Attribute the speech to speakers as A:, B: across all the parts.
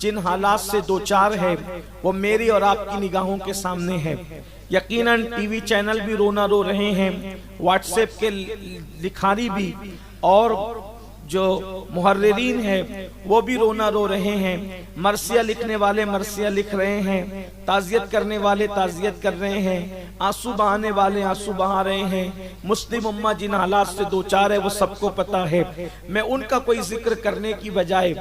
A: جن حالات سے دوچار ہے وہ میری اور آپ کی نگاہوں کے سامنے ہے. یقیناً ٹی وی چینل بھی رونا رو رہے ہیں، واٹس ایپ کے لکھاری بھی، اور جو محررین ہیں وہ بھی رونا رو رہے ہیں. مرثیہ لکھنے والے مرثیہ لکھ رہے ہیں، تعزیت کرنے والے تعزیت کر رہے ہیں، آنسو بہانے والے آنسو بہا رہے ہیں. مسلم امہ جن حالات سے دوچار ہے وہ سب کو پتا ہے. میں ان کا کوئی ذکر کرنے کی بجائے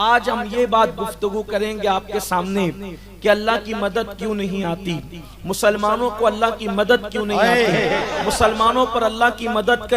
A: آج ہم یہ بات گفتگو کریں گے آپ کے سامنے کہ اللہ کی مدد کیوں نہیں آتی، مسلمانوں کو اللہ کی مدد کیوں نہیں آتی، مسلمانوں پر اللہ کی مدد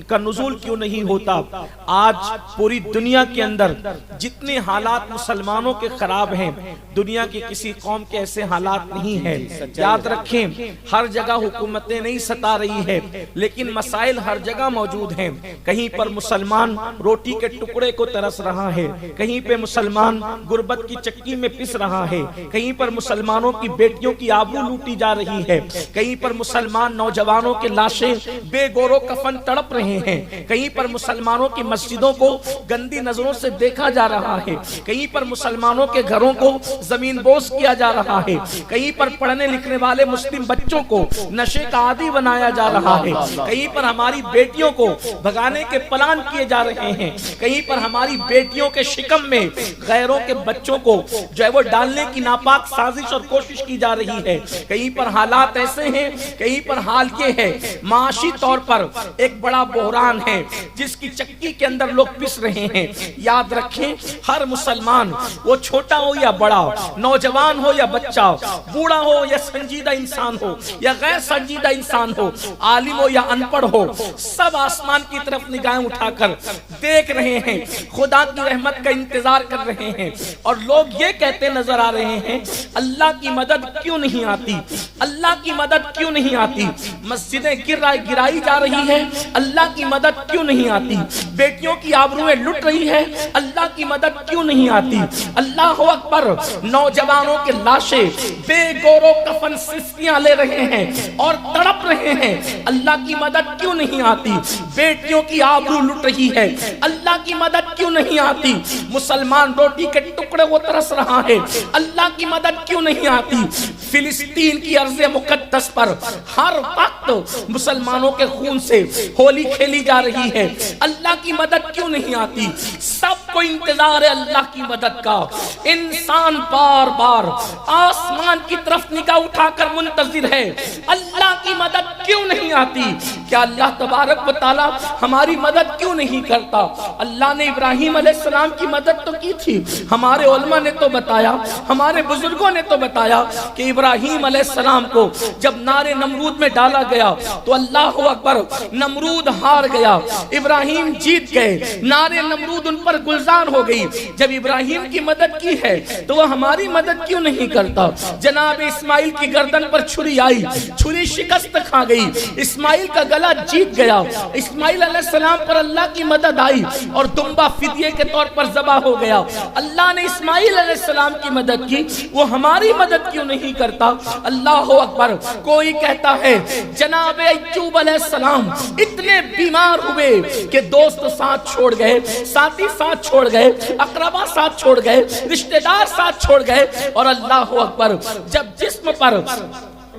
A: کا نزول کیوں نہیں ہوتا. آج پوری دنیا کے اندر جتنے حالات مسلمانوں کے خراب ہیں، دنیا کی کسی قوم کے ایسے حالات نہیں ہیں. یاد رکھیں، ہر جگہ حکومتیں نہیں ستا رہی ہے، لیکن مسائل ہر جگہ موجود ہیں. کہیں پر مسلمان روٹی کے ٹکڑے کو ترس رہا ہے، کہیں پہ مسلمان غربت کی چکی میں پس رہا ہے، کہیں پر مسلمانوں کی بیٹیوں کی آبرو لوٹی جا رہی ہے، کہیں پر مسلمان نوجوانوں کے لاشیں بے گور و کفن تڑپ رہے ہیں، کہیں پر مسلمانوں کی مسجدوں کو گندی نظروں سے دیکھا جا رہا ہے، کہیں پر مسلمانوں کے گھروں کو زمین بوس کیا جا رہا ہے، کہیں پر پڑھنے لکھنے والے مسلم بچوں کو نشے کا عادی بنایا جا رہا ہے، کہیں پر ہماری بیٹیوں کو بھگانے کے پلان کیے جا رہے ہیں، کہیں پر ہماری بیٹیوں کے شکم میں غیروں کے بچوں کو جو ہے وہ ڈالنے کی ناپاک سازش اور کوشش کی جا رہی ہے. کہیں پر حالات ایسے ہیں، کہیں پر حال یہ ہے معاشی طور پر ایک بڑا بحران ہے جس کی چکی کے اندر لوگ پس رہے ہیں. یاد رکھیں، ہر مسلمان وہ چھوٹا ہو یا بڑا، نوجوان ہو یا بچہ، بوڑھا ہو یا سنجیدہ انسان ہو یا غیر سنجیدہ انسان ہو، عالم ہو یا ان پڑھ ہو، سب آسمان کی طرف نگاہیں اٹھا کر دیکھ رہے ہیں، خدا کی رحمت کا انتظار کر رہے ہیں. اور لوگ یہ کہتے نظر آ رہے ہیں اللہ کی مدد کیوں نہیں آتی، اللہ کی مدد کیوں نہیں آتی. مسجدیں گرائی جا رہی ہیں، اللہ کی مدد کیوں نہیں آتی. بیٹیوں کی آبروئیں لٹ رہی ہے، اللہ کی مدد کیوں نہیں آتی. اللہ اکبر، نوجوانوں کے لاشیں بے گور و کفن سسکیاں لے رہے ہیں اور تڑپ رہے ہیں، اللہ کی مدد کیوں نہیں آتی. بیٹیوں کی آبرو لٹ رہی ہے، اللہ کی مدد کیوں نہیں آتی. مسلمان روٹی کے ٹکڑے وہ ترس رہا ہے، اللہ کی مدد کیوں نہیں آتی. فلسطین کی ارض مقدس پر ہر وقت مسلمانوں کے خون سے ہولی کھیلی جا رہی ہے، اللہ کی مدد کیوں نہیں آتی. سب کو انتظار ہے اللہ کی مدد کا. انسان بار بار آسمان کی طرف نگاہ اٹھا کر منتظر ہے، اللہ کی مدد کیوں نہیں آتی. کیا اللہ تبارک و تعالی ہماری مدد کیوں نہیں کرتا. اللہ نے ابراہیم علیہ السلام کی مدد تو کی تھی، ہمارے علماء نے تو بتایا، ہمارے بزرگوں نے تو بتایا کہ ابراہیم علیہ السلام کو جب نار نمرود میں ڈالا گیا تو اللہ اکبر، نمرود ہار گیا، ابراہیم جیت گئے، نار نمرود ان پر گلزار ہو گئی. جب ابراہیم کی مدد کی ہے تو وہ ہماری مدد کیوں نہیں کرتا. جناب اسماعیل کی گردن پر چھری آئی، چھری شکست کھا گئی، اسماعیل کا گلا جیت گیا. اسماعیل علیہ السلام پر اللہ کی مدد آئی اور دمبا فدیے کے طور پر ذبح ہو گیا. اللہ نے اسماعیل علیہ السلام کی مدد کی، وہ ہماری مدد کیوں نہیں کرتا. اللہ اکبر. کوئی کہتا ہے جناب ایوب علیہ السلام اتنے بیمار ہوئے کہ دوست ساتھ چھوڑ گئے، ساتھی ساتھ چھوڑ گئے، اقربا ساتھ چھوڑ گئے، رشتہ دار ساتھ چھوڑ گئے، اور اللہ اکبر جب جسم پر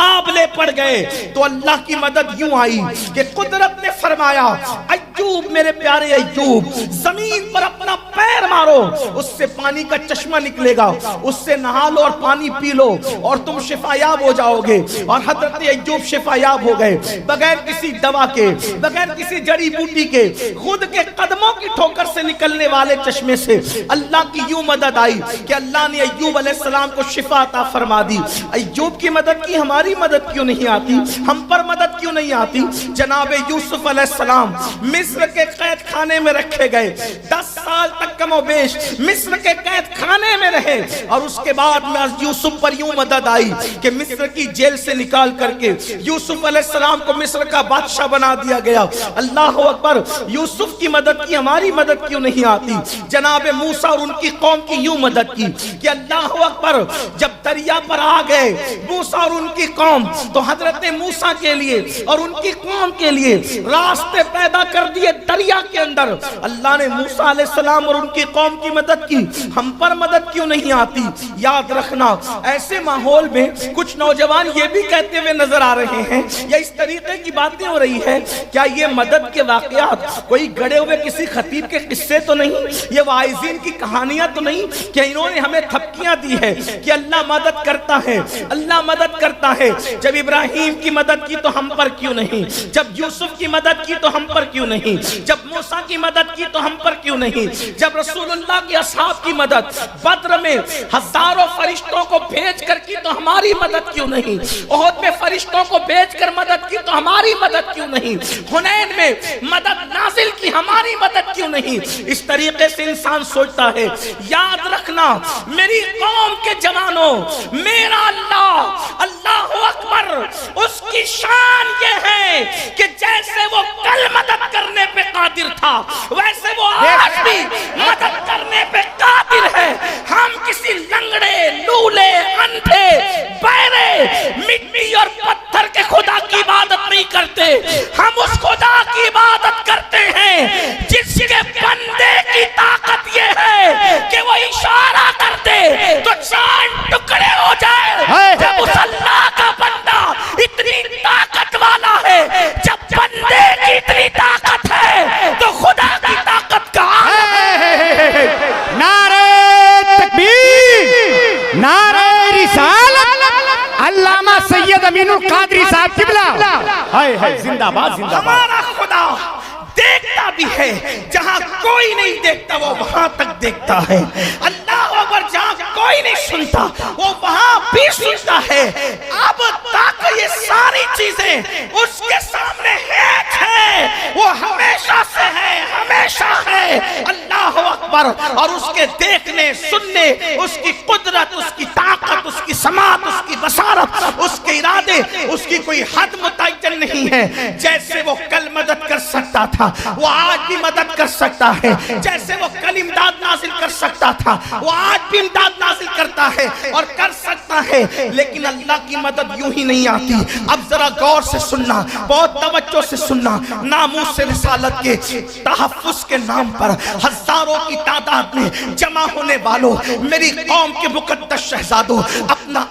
A: آبلے پڑ گئے تو اللہ کی مدد یوں آئی کہ قدرت نے فرمایا ایوب میرے پیارے ایوب، زمین پر اپنا پیر مارو، اس سے پانی کا چشمہ نکلے گا، اس سے نہا لو اور پانی پی لو اور تم شفایاب ہو جاؤ گے. اور حضرت ایوب شفایاب ہو گئے بغیر کسی دوا کے، بغیر کسی جڑی بوٹی کے، خود کے قدموں کی ٹھوکر سے نکلنے والے چشمے سے اللہ کی یوں مدد آئی کہ اللہ نے ایوب علیہ السلام کو شفا عطا فرما دی. ایوب کی مدد کی، ہماری مدد کیوں نہیں آتی، ہم پر مدد کیوں نہیں آتی. جناب یوسف علیہ السلام مصر کے قید خانے میں رکھے گئے، 10 سال تک کم و بیش مصر کے قید خانے میں رہے، اور اس کے بعد میں یوسف پر یوں مدد آئی کہ مصر کی جیل سے نکال کر کے یوسف علیہ السلام کو مصر کا بادشاہ بنا دیا گیا. اللہ اکبر. یوسف کی مدد کی، ہماری مدد کیوں نہیں آتی. جناب موسیٰ اور ان کی قوم کی یوں مدد کی کہ اللہ اکبر جب دریا پر آ گئے موسیٰ اور ان کی قوم، تو حضرت موسیٰ کے لیے اور ان کی قوم کے لیے راستے پیدا کر دیے دریا کے اندر. اللہ نے موسیٰ علیہ السلام اور ان کی قوم کی مدد کی, ہم پر مدد کیوں نہیں آتی؟ یاد رکھنا ایسے ماحول میں کچھ نوجوان یہ بھی کہتے ہوئے نظر آ رہے ہیں یا اس طریقے کی باتیں ہو رہی ہے, کیا یہ مدد کے واقعات کوئی گڑے ہوئے کسی خطیب کے قصے تو نہیں, یہ واعظین کی کہانیاں تو نہیں کہ انہوں نے ہمیں تھپکیاں دی ہے کہ اللہ مدد کرتا ہے, اللہ مدد کرتا ہے. جب ابراہیم کی مدد کی تو ہم پر کیوں نہیں, جب یوسف کی مدد کی تو ہم پر کیوں نہیں, جب موسیٰ کی مدد کی تو ہم پر کیوں نہیں, جب رسول اللہ کے اصحاب کی مدد بدر میں ہزاروں فرشتوں کو بھیج کر کی تو ہماری مدد کیوں نہیں, احد میں فرشتوں کو بھیج کر مدد کی تو ہماری مدد کیوں نہیں, حنین میں مدد نازل کی ہماری مدد کیوں نہیں. اس طریقے سے انسان سوچتا ہے. یاد رکھنا میری قوم کے جوانوں, میرا اللہ اللہ اکبر, اس کی شان یہ ہے کہ جیسے وہ کل مدد کرنے پہ قادر تھا ویسے وہ آج بھی مدد کرنے پہ قادر ہے. ہم کسی لنگڑے, لولے, اندھے, بہرے, مٹی اور پتھر کے خدا کی عبادت نہیں کرتے, ہم اس خدا کی عبادت کرتے ہیں جس کے بندے کی طاقت یہ ہے کہ وہ اشارہ کر دے تو چاند ٹکڑے ہو جائے. جب اس اللہ کا بندہ اتنی طاقت والا ہے, جب بندے کی اتنی طاقت ہے تو خدا کی طاقت کا
B: نعرہ تکبیر, نعرہ رسالت, علامہ سید امین القادری صاحب قبلہ. ہائے ہائے زندہ باد, زندہ باد.
A: ہمارا خدا دیکھتا بھی ہے, جہاں کوئی نہیں دیکھتا وہ وہاں تک دیکھتا ہے. اللہ اکبر, جہاں کوئی نہیں سنتا وہ وہاں بھی سنتا ہے. اب تک یہ ساری چیزیں اس کے سامنے ایک ہے, وہ ہمیشہ سے ہے, ہمیشہ ہے. اللہ اکبر. اور اس کے دیکھنے, سننے, اس کی قدرت, اس کی طاقت, اس کی سماعت, اس کی بصارت, اس کے ارادے, اس کی کوئی حد متعین نہیں ہے. جیسے وہ کل مدد کر سکتا تھا وہ آج بھی مدد کر سکتا ہے, جیسے وہ کل امداد نازل کر سکتا تھا وہ آج بھی امداد نازل کرتا ہے اور کر سکتا ہے. لیکن اللہ کی مدد یوں ہی نہیں آتی. اب ذرا غور سے سننا, بہت توجہ سے سننا. ناموس رسالت کے تحفظ کے نام پر ہزاروں کی تعداد میں جمع ہونے والوں, میری قوم کے مقدس شہزادوں, اپنا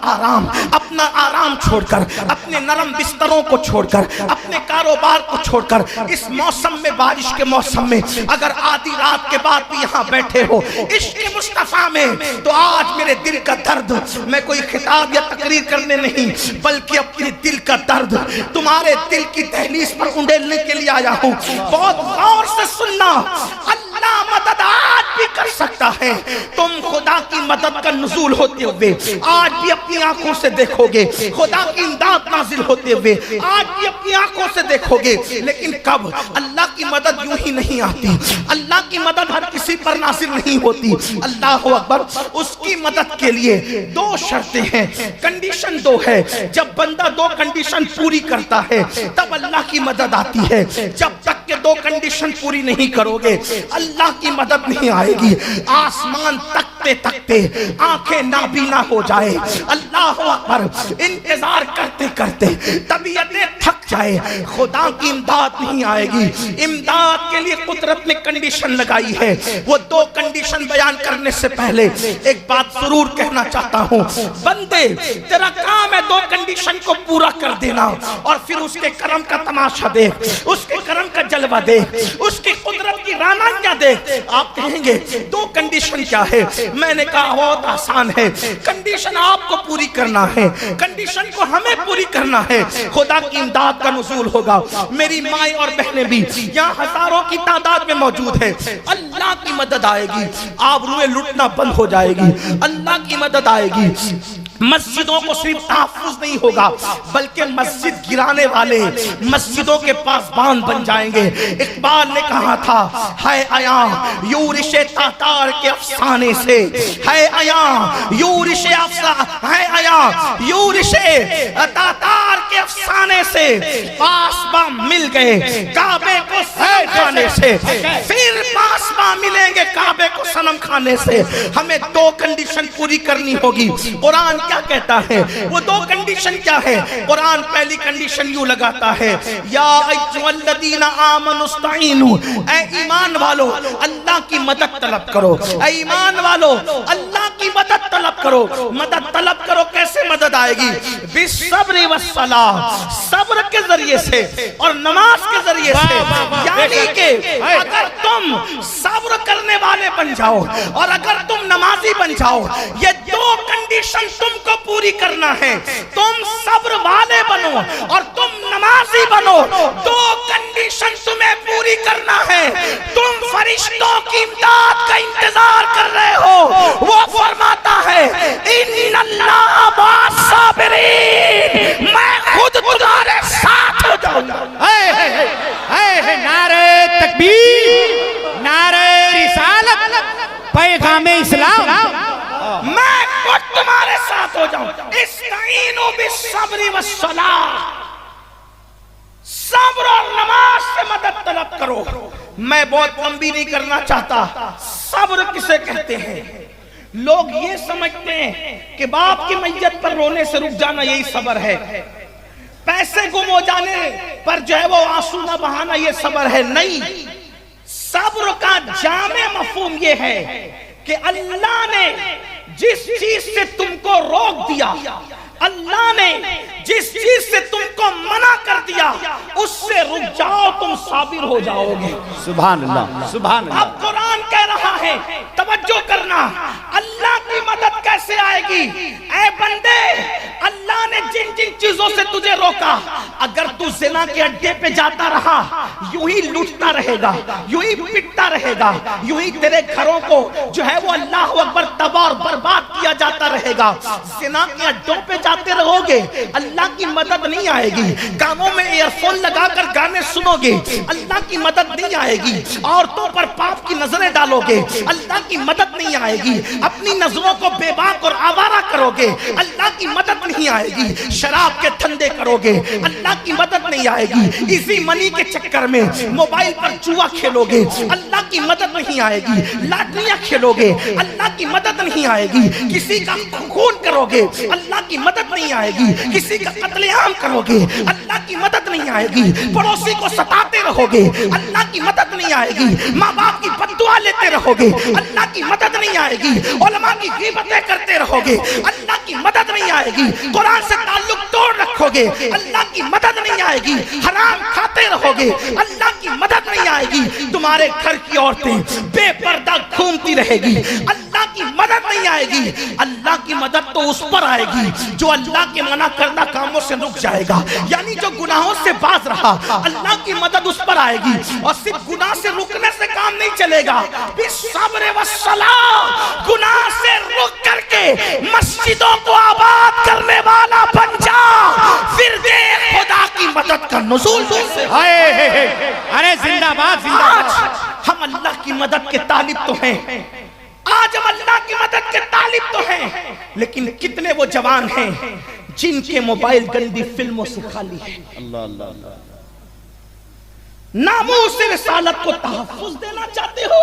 A: آرام چھوڑ کر, اپنے نرم بستروں کو چھوڑ کر, اپنے کاروبار کو چھوڑ کر, اس موسم میں, بارش کے موسم میں اگر آدھی رات کے بعد بھی یہاں بیٹھے ہو عشق مصطفیٰ میں, تو آج میرے دل کا درد, میں کوئی خطاب یا تقریر کرنے نہیں بلکہ اپنے دل کا درد تمہارے دل کی دہلیز پر انڈیلنے کے لیے آیا ہوں. بہت غور سے سننا. اللہ مدد آج بھی کر سکتا ہے. تم خدا کی مدد کا نزول ہوتے ہوئے آج بھی اپنی آنکھوں سے دیکھو گے, خدا کی امداد نازل ہوتے ہوئے آج بھی اپنی آنکھوں سے دیکھو گے. لیکن کب؟ اللہ کی مدد یوں ہی نہیں آتی, اللہ کی مدد ہر کسی پر نازل نہیں ہوتی. اللہ اکبر. اس کی مدد کے لیے دو شرطیں ہیں, کنڈیشن دو ہے. جب بندہ دو کنڈیشن پوری کرتا ہے تب اللہ کی مدد آتی ہے. جب تک کہ دو کنڈیشن پوری نہیں کرو گے اللہ کی مدد نہیں آئے گی. آسمان تکتے تکتے آنکھیں نابینا ہو جائے, اللہ اکبر, انتظار کرتے کرتے طبیعتیں تھک جائے, خدا کی امداد نہیں آئے گی. امداد کے لیے قدرت نے کنڈیشن لگائی ہے. وہ دو کنڈیشن بیان کرنے سے پہلے ایک بات ضرور کہنا چاہتا ہوں. بندے, تیرا کام ہے دو کنڈیشن کو پورا کر دینا اور پھر اس کے کرم کا تماشا دیکھ, اس کے کرم کا جلوہ دیکھ, اس کی قدرت کی رانائیاں دیکھ. آپ کہیں گے دو کنڈیشن کیا ہے؟ میں نے کہا بہت آسان ہے. کنڈیشن آپ کو پوری کرنا ہے, کنڈیشن کو ہمیں پوری کرنا ہے. خدا کی امداد کا نزول ہوگا. میری مائیں اور بہنیں بھی یہاں ہزاروں کی تعداد میں موجود ہے. اللہ کی مدد آئے گی, آبروئیں لٹنا بند ہو جائے گی. اللہ کی مدد آئے گی. مسجدوں کو صرف تحفظ نہیں ہوگا بلکہ مسجد گرانے والے مسجدوں کے پاسبان بن جائیں گے. اقبال نے کہا تھا, ہے عیاں یورش تاتار کے افسانے سے, ہے عیاں یورش تاتار کے افسانے سے, پاسبان مل گئے کعبے کو صنم کھانے سے, پھر پاسبان ملیں گے کعبے کو صنم کھانے سے. ہمیں دو کنڈیشن پوری کرنی ہوگی. قرآن کیا کہتا ہے؟ وہ دو کنڈیشن کیا ہے؟ قرآن پہلی کنڈیشن یوں لگاتا ہے یا ایھا الذین آمنوا استعینوا، اے ایمان والو اللہ کی مدد طلب کرو، اے ایمان والو اللہ کی مدد طلب کرو۔ مدد طلب کرو، کیسے مدد آئے گی؟ بالصبر والصلاۃ، صبر کے ذریعے سے اور نماز کے ذریعے سے۔ یعنی کہ اگر تم صبر کرنے والے بن جاؤ اور اگر تم نمازی بن جاؤ، یہ دو کنڈیشن تم کو پوری کرنا ہے۔ تم صبر والے بنو اور تم نمازی بنو، دو کنڈیشن تمہیں پوری کرنا ہے۔ تم فرشتوں کی امداد کا انتظار کر رہے ہو، وہ فرماتا ہے ان اللہ مع الصابرین، میں خود تمہارے ساتھ ہو جاؤں گا۔
B: نعرہ تکبیر، نعرہ رسالت، پیغام اسلام،
A: میں خود تمہارے ساتھ ہو جاؤں۔ استعینوا بالصبر والصلاۃ، صبر اور نماز سے مدد طلب کرو۔ میں بہت لمبی نہیں کرنا چاہتا۔ صبر کسے کہتے ہیں؟ لوگ یہ سمجھتے ہیں کہ باپ کی میت پر رونے سے رک جانا یہی صبر ہے، پیسے گم ہو جانے پر جو ہے وہ آنسو نہ بہانا یہ صبر ہے۔ نہیں، صبر کا جامع مفہوم یہ ہے کہ اللہ نے جس چیز سے تم کو روک دیا، اللہ نے جس چیز سے تم کو منع کر دیا، اس سے رک جاؤ، تم صابر ہو جاؤ گے۔
B: سبحان اللہ، سبحان اللہ۔
A: اب قرآن کہہ رہا ہے، توجہ کرنا، اللہ کی مدد کیسے آئے گی؟ اے بندے، اللہ نے جن جن چیزوں سے تجھے روکا، اگر تو زنا کے اڈے پہ جاتا رہا، یوں ہی لوٹتا رہے گا، یوں ہی پٹتا رہے گا، یوں ہی تیرے گھروں کو جو ہے وہ اللہ اکبر تباہ اور برباد کیا جاتا رہے گا۔ زنا کے اڈوں پہ جاتے رہو گے، اللہ کی مدد نہیں آئے گی۔ کانوں میں ایئر فون لگا کر گانے سنو گے، اللہ کی مدد نہیں آئے گی۔ عورتوں پر پاپ کی نظریں ڈالو گے، اللہ کی مدد نہیں آئے گی۔ اپنی نظروں کو بے باک اور آوارہ کرو گے، اللہ کی مدد نہیں آئے گی۔ شراب کے دھندے کرو گے، اللہ کی مدد نہیں آئے گی۔ ایزی منی کے چکر میں موبائل پر جوا کھیلو گے، اللہ کی مدد نہیں آئے گی۔ لاٹریاں کھیلو گے، اللہ کی مدد نہیں آئے گی۔ کسی کا خون کرو گے، اللہ کی مدد نہیں آئے گی۔ کسی کا قتل عام کرو گے، اللہ کی مدد نہیں آئے گی۔ پڑوسی کو ستاتے رہو گے، اللہ کی مدد نہیں آئے گی۔ ماں باپ کی بد دعا لیتے رہو گے، اللہ کی مدد نہیں آئے گی۔ علماء کی غیبتیں کرتے رہو گے، اللہ کی مدد نہیں آئے گی۔ قرآن سے تعلق توڑ رکھو گے، اللہ کی مدد نہیں آئے گی۔ حرام کھاتے رہو گے، اللہ کی مدد نہیں آئے گی۔ تمہارے گھر کی عورتیں بے پردہ گھومتی رہے گی، اللہ کی مدد نہیں آئے گی۔ اللہ کی مدد تو اس پر آئے گی جو اللہ کے منع کردہ کاموں سے رک جائے گا، یعنی جو گناہوں سے باز رہا، اللہ کی مدد اس پر آئے گی۔ اور صرف گناہ سے رکنے سے کام نہیں چلے گا، بالصبر والصلاۃ، گناہ سے رک کر کے مسجدوں کو آباد کرنے والا بن جا، پھر دیکھ خدا کی مدد کا نزول سے۔
B: ارے زندہ باد، زندہ
A: آج
B: باد۔
A: ہم اللہ کی مدد کے طالب تو ہیں، آج ہم اللہ کی مدد کے طالب تو ہیں، لیکن کتنے وہ جوان ہیں جن کے موبائل گندی فلموں سے خالی ہے۔
B: اللہ اللہ اللہ۔
A: ناموس رسالت کو تحفظ دینا چاہتے ہو؟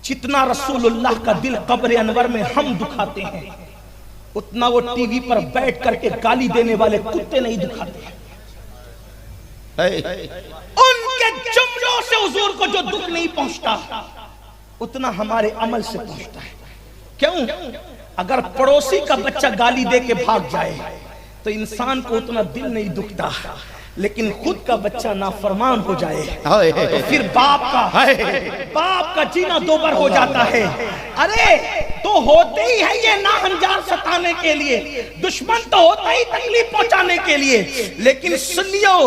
A: جتنا رسول اللہ کا دل قبر انور میں ہم دکھاتے ہیں، اتنا وہ ٹی وی پر بیٹھ کر کے گالی دینے والے کتے نہیں دکھاتے۔ ان کے جملوں سے حضور کو جو دکھ نہیں پہنچتا، اتنا ہمارے عمل سے پہنچتا ہے۔ کیوں؟ اگر پڑوسی کا بچہ گالی دے کے بھاگ جائے تو انسان کو اتنا دل نہیں دکھتا، لیکن خود کا بچہ نافرمان ہو جائے تو پھر باپ کا جینا دوبر ہو جاتا ہے۔ ارے تو ہوتے ہی ہے یہ ناہنجار ستانے کے لیے، دشمن تو ہوتا ہی تکلیف پہنچانے کے لیے، لیکن سنیو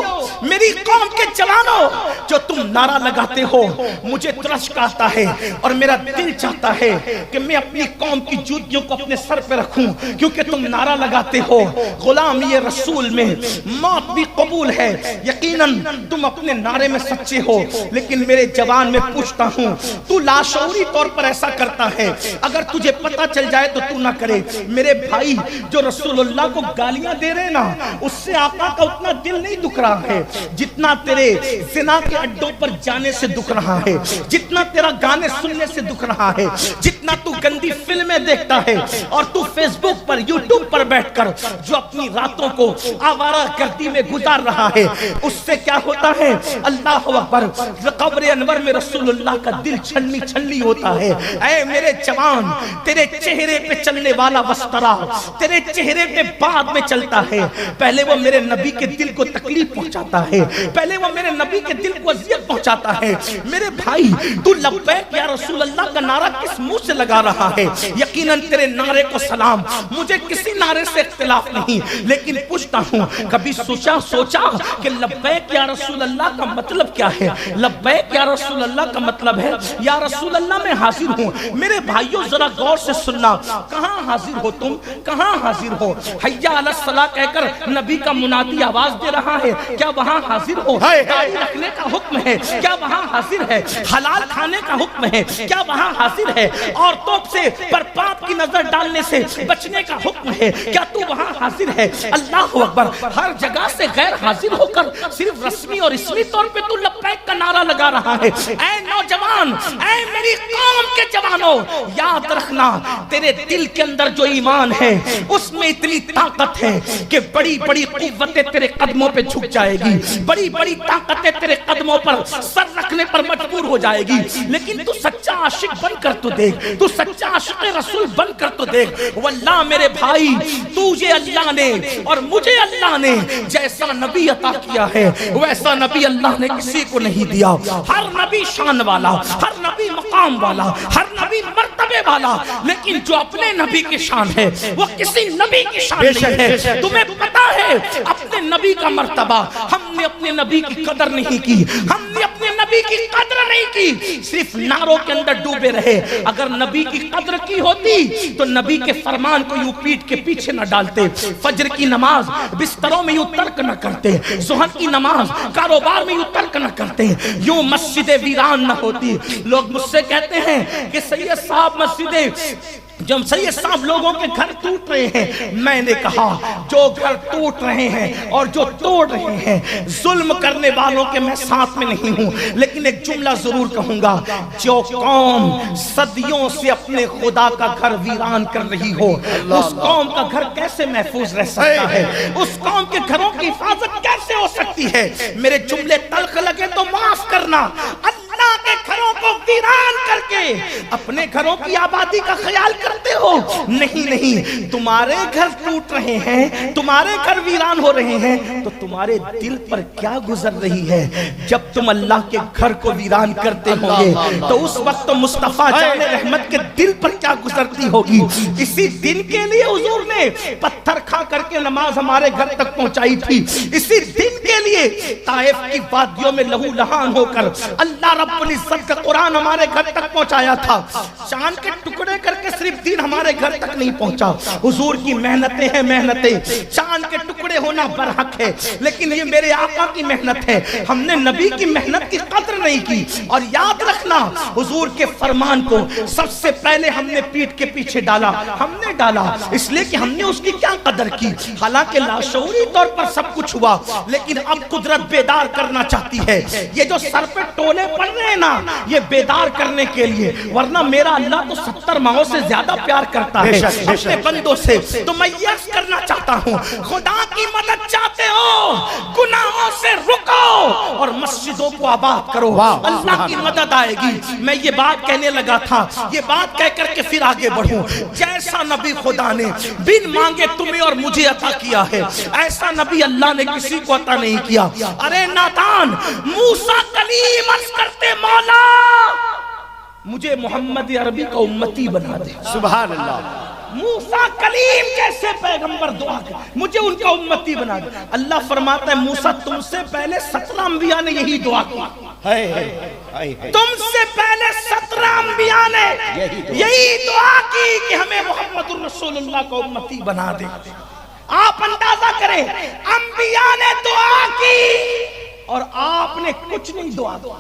A: میری قوم کے جوانوں، جو تم نعرہ لگاتے ہو، مجھے ترشک آتا ہے اور میرا دل چاہتا ہے کہ میں اپنی قوم کی جوتیوں کو اپنے سر پہ رکھوں، کیونکہ تم نعرہ لگاتے ہو غلامی رسول میں موت بھی قبول ہے, یقیناً تم اپنے نعرے میں سچے ہو, لیکن میرے جوان میں پوچھتا ہوں تو لاشعوری طور پر ایسا کرتا ہے, اگر تجھے پتہ چل جائے تو تو نہ کرے. میرے بھائی جو رسول اللہ کو گالیاں دے رہے نا, اس سے آقا کا اتنا دل نہیں دکھ رہا ہے جتنا تیرے زنا کے اڈوں پر جانے سے دکھ رہا ہے, جتنا تیرا گانے سننے سے دکھ رہا ہے, جتنا تو گندی فلمیں دیکھتا ہے اور تو فیس بک پر یوٹیوب پر بیٹھ کر جو اپنی راتوں کو آوارہ گردی میں گزار رہا ہے, اس سے کیا ہوتا ہے. اللہ اکبر, قبر انور میں رسول اللہ کا دل چھلنی چھلنی ہوتا ہے. اے میرے جوان, تیرے چہرے پہ چلنے والا وسطرا تیرے چہرے پہ بعد میں چلتا ہے, پہلے وہ میرے نبی کے دل کو تکلیف پہنچاتا ہے, پہلے وہ میرے نبی کے دل کو اذیت پہنچاتا ہے. میرے بھائی تو لبیک یا رسول اللہ کا نعرہ کس منہ سے لگا رہا ہے؟ یقیناً تیرے نعرے کو سلام, مجھے کسی نعرے سے اختلاف نہیں, لیکن پوچھتا ہوں کبھی سوچا کہ لبیک یا رسول اللہ کا مطلب کیا ہے؟ لبیک یا رسول اللہ کا مطلب ہے یا رسول اللہ میں حاضر ہوں. میرے بھائیوں ذرا غور سے سننا, کہاں حاضر ہو تم, کہاں حاضر ہو؟ حیا علی الصلاۃ کہہ کر نبی کا منادی آواز دے رہا ہے, کیا وہاں حاضر ہو؟ داڑھی رکھنے کا حکم ہے, کیا وہاں حاضر ہے؟ حلال کھانے کا حکم ہے, کیا وہاں حاضر ہے؟ عورتوں سے پر پاپ کی نظر ڈالنے سے بچنے کا حکم ہے, کیا تو وہاں حاضر ہے؟ اللہ اکبر, ہر جگہ سے غیر حاضر ہو کر صرف رسمی اور اسمی طور پہ تو لبیک کا نعرہ لگا رہا ہے. اے نوجوان, اے میری قوم کے جوانوں, یاد رکھنا تیرے دل کے اندر جو ایمان ہے اس میں اتنی طاقت ہے کہ بڑی بڑی قوتیں تیرے قدموں پہ جھک جائے گی, بڑی بڑی طاقتیں تیرے قدموں پر سر رکھنے پر مجبور ہو جائے گی. لیکن تو سچا عاشق بن کر تو دیکھ, تو سچا عاشق رسول بن کر تو دیکھ. واللہ میرے بھائی, تجھے اللہ نے اور مجھے اللہ نے جیسا نبی عطا کیا ہے ویسا نبی اللہ نے کسی کو نہیں دیا. ہر نبی شان والا, ہر نبی مقام والا, ہر نبی مرتبے والا, لیکن جو اپنے نبی کی شان ہے وہ کسی نبی کی شان نہیں ہے. تمہیں پتا ہے اپنے نبی کا مرتبہ, ہم نے اپنے نبی کی قدر نہیں کی, ہم نے اپنے نبی کی قدر نہیں کی, صرف نعروں کے اندر ڈوبے رہے. اگر نبی کی قدر کی ہوتی تو نبی کے فرمان کو یوں پیٹ کے پیچھے نہ ڈالتے, فجر کی نماز بستروں میں یوں ترک نہ کرتے, ظہر کی نماز کاروبار میں یوں ترک نہ کرتے, یوں مسجد ویران نہ ہوتی. لوگ مجھ سے کہتے ہیں کہ سید صاحب مسجدیں, جب سید صاحب لوگوں کے گھر ٹوٹ رہے ہیں, میں نے کہا جو گھر ٹوٹ رہے ہیں اور جو توڑ رہے ہیں ظلم کرنے والوں کے میں ساتھ میں نہیں ہوں, لیکن ایک جملہ ضرور کہوں گا, جو قوم صدیوں سے اپنے خدا کا گھر ویران کر رہی ہو اس قوم کا گھر کیسے محفوظ رہ سکتا ہے, اس قوم کے گھروں کی حفاظت کیسے ہو سکتی ہے؟ میرے جملے تلخ لگے تو معاف کرنا, اللہ کے گھروں کو ویران کر کے اپنے گھروں کی آبادی کا خیال کرتے ہو. نہیں, تمہارے گھر ٹوٹ رہے ہیں, تمہارے گھر ویران ہو رہے ہیں, تو تمہارے دل پر کیا گزر رہی ہے؟ جب تم اللہ کے گھر کو ویران کرتے ہوں گے تو اس وقت تو مصطفیٰ جان رحمت کے دل پر کیا گزرتی ہوگی. اسی دن کے لیے حضور نے پتھر کھا کر کے نماز ہمارے گھر تک پہنچائی تھی, اسی دن کے لیے طائف کی وادیوں میں لہو لہان ہو کر اللہ رب العزت کا قرآن ہمارے گھر تک پہنچایا تھا. چاند کے ٹکڑے کر کے صرف دین ہمارے گھر تک نہیں پہنچا. حضور کی محنتیں ہیں محنتیں, چاند کے ٹکڑے ہونا برحق ہے, لیکن یہ میرے آقا کی محنت ہے. ہم نے نبی کی محنت کی قدر نہیں کی. اور یاد رکھنا حضور کے فرمان کو سب سے پہلے ہم نے پیٹ کے پیچھے ڈالا, ہم نے ڈالا اس لیے کہ ہم نے اس کی کیا قدر کی. حالانکہ لاشعوری طور پر سب کچھ ہوا, لیکن اب قدرت بیدار کرنا چاہتی ہے. یہ جو سر پہ ٹولے پڑ رہے ہیں نا, یہ بیدار کرنے کے لیے, ورنہ میرا اللہ تو 70 ماہوں سے زیادہ پیار کرتا ہے اپنے بندوں سے. تو میں یہ عرض کرنا چاہتا ہوں, خدا کی مدد چاہتے ہو گناہوں سے رکو اور مسجدوں کو آباد کرو, اللہ کی مدد آئے گی. میں یہ بات کہنے لگا تھا, یہ بات کہہ کر کے پھر آگے بڑھوں. جیسا نبی خدا نے بن مانگے تمہیں اور مجھے عطا کیا ہے, ایسا نبی اللہ نے کسی کو عطا نہیں کیا. ارے نادان, موسیٰ کلیم عرض کرتے مولا مجھے محمد عربی کا امتی بنا دے. سبحان اللہ. موسیٰ کلیم کیسے پیغمبر دعا کر, مجھے ان کا امتی بنا دے. اللہ فرماتا ہے موسیٰ تم سے پہلے 17 انبیاء نے یہی دعا کی, تم سے پہلے 17 انبیاء نے یہی دعا کی کہ ہمیں محمد الرسول اللہ کا امتی بنا دے. آپ اندازہ کریں، انبیاء نے دعا کی اور آپ نے کچھ نہیں دعا کی،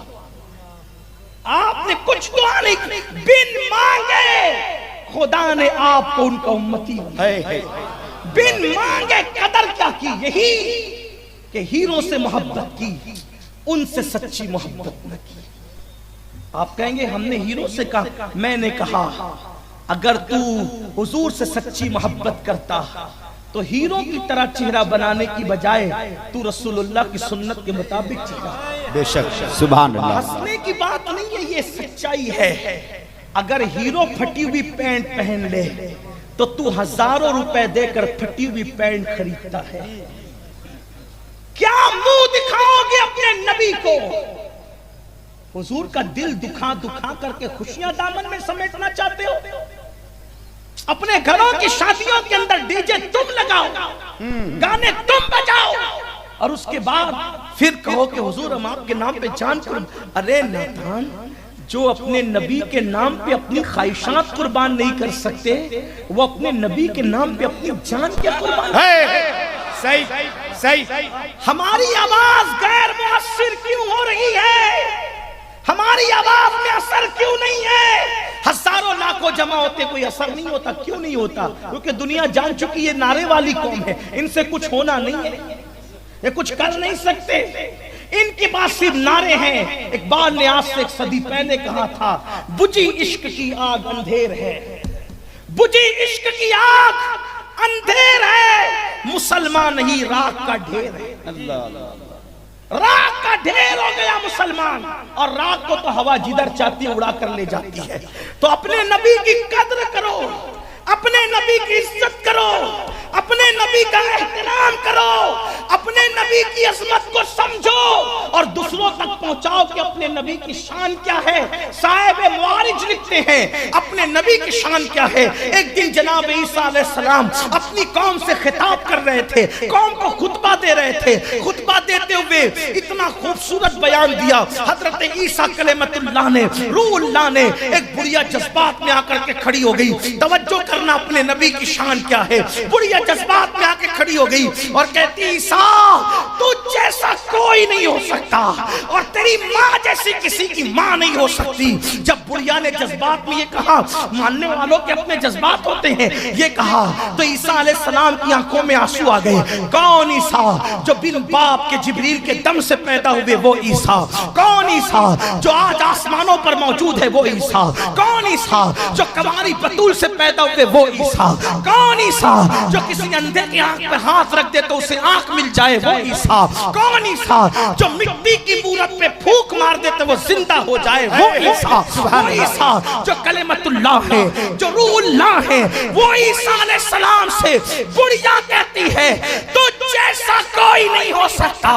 A: آپ نے کچھ دعا نہیں کی، بن مانگے خدا نے آپ کو ان کا امتی بن مانگے قدر کیا کی؟ یہی کہ ہیروں سے محبت کی، ان سے سچی محبت نہ کی۔ آپ کہیں گے ہم نے ہیروں سے کہا، میں نے کہا اگر تو حضور سے سچی محبت کرتا تو ہیروں کی طرح چہرہ بنانے کی بجائے تو رسول اللہ کی سنت کے مطابق چہرہ۔
B: بے شک، سبحان اللہ۔
A: ہنسنے کی بات نہیں ہے، یہ سچائی ہے۔ اگر ہیرو پھٹی ہوئی پینٹ پہن لے تو تو ہزاروں روپے دے کر پھٹی ہوئی پینٹ خریدتا ہے۔ کیا منہ دکھاؤ گے اپنے نبی کو؟ حضور کا دل دکھا دکھا کر کے خوشیاں دامن میں سمیٹنا چاہتے ہو؟ اپنے گھروں کی شادیوں کے اندر ڈی جے تم لگاؤ، گانے تم بجاؤ، اور اس کے بعد پھر کہو کہ حضور ہم آپ کے نام پہ جان قربان۔ ارے ناتان، جو اپنے نبی کے نام پہ اپنی خواہشات قربان نہیں کر سکتے، وہ اپنے نبی کے نام پہ اپنی جان کیا قربان؟
B: صحیح۔
A: ہماری آواز غیر مؤثر کیوں ہو رہی ہے؟ ہماری آواز میں اثر کیوں نہیں ہے؟ ہزاروں لاکھوں جمع ہوتے کوئی اثر نہیں ہوتا۔ کیوں نہیں ہوتا؟ کیونکہ دنیا جان چکی یہ نعرے والی قوم ہے، ان سے کچھ ہونا نہیں ہے، یہ کچھ کر نہیں سکتے، ان کے پاس صرف نعرے ہیں۔ اقبال نے آج سے 1 صدی پہلے کہا تھا، بجھی عشق کی آگ اندھیر ہے، بجھی عشق کی آگ اندھیر ہے، مسلمان نہیں راک کا ڈھیر ہے۔ راک کا ڈھیر ہو گیا مسلمان، اور راک کو تو ہوا جدھر چاہتی ہے اڑا کر لے جاتی ہے۔ تو اپنے نبی کی قدر کرو، اپنے نبی کی عزت کرو، اپنے نبی کا احترام کرو، اپنے نبی کی عظمت کو سمجھو اور دوسروں تک پہنچاؤ کہ اپنے نبی کی شان کیا ہے۔ صاحب معارج لکھتے ہیں اپنے نبی کی شان کیا ہے۔ ایک دن جناب عیسیٰ علیہ السلام اپنی قوم سے خطاب کر رہے تھے، قوم کو خطبہ دے رہے تھے۔ خطبہ دیتے ہوئے اتنا خوبصورت بیان دیا حضرت عیسیٰ کلمت اللہ نے، روح اللہ نے، ایک بڑھیا جذبات میں آ کر کے کھڑی ہو گئی۔ توجہ کرنا اپنے نبی کی شان کیا ہے۔ بڑھیا جذبات میں آ کے کھڑی ہو گئی اور کہتی عیسیٰ تو جیسا کوئی نہیں ہو سکتا اور تیری ماں جیسی کسی کی ماں نہیں ہو سکتی۔ جب بڑھیا نے جذبات میں یہ کہا، ماننے والوں کے اپنے جذبات ہوتے ہیں، یہ کہا تو عیسیٰ علیہ السلام کی آنکھوں میں آنسو آ گئے۔ کون عیسیٰ جو بن باپ کے جبریل کے دم سے پیدا ہوئے وہ عیسیٰ؟ کون عیسیٰ جو آج آسمانوں پر موجود ہے وہ عیسیٰ؟ کون عیسیٰ جو کنواری بطول سے پیدا ہوئے وہ عیسیٰ؟ کون عیسیٰ جو کسی اندھے کی آنکھ پہ ہاتھ رکھ دے تو اسے آنکھ مل جائے وہ عیسیٰ؟ کون عیسیٰ جو مٹی کی مورت پہ پھونک مار دے تو وہ زندہ ہو جائے وہ عیسیٰ؟ وہ عیسیٰ جو کلمت اللہ ہے، جو روح اللہ ہے، وہ عیسیٰ علیہ السلام سے بڑھیا کہتی ہے تو جیسا کوئی نہیں ہو سکتا۔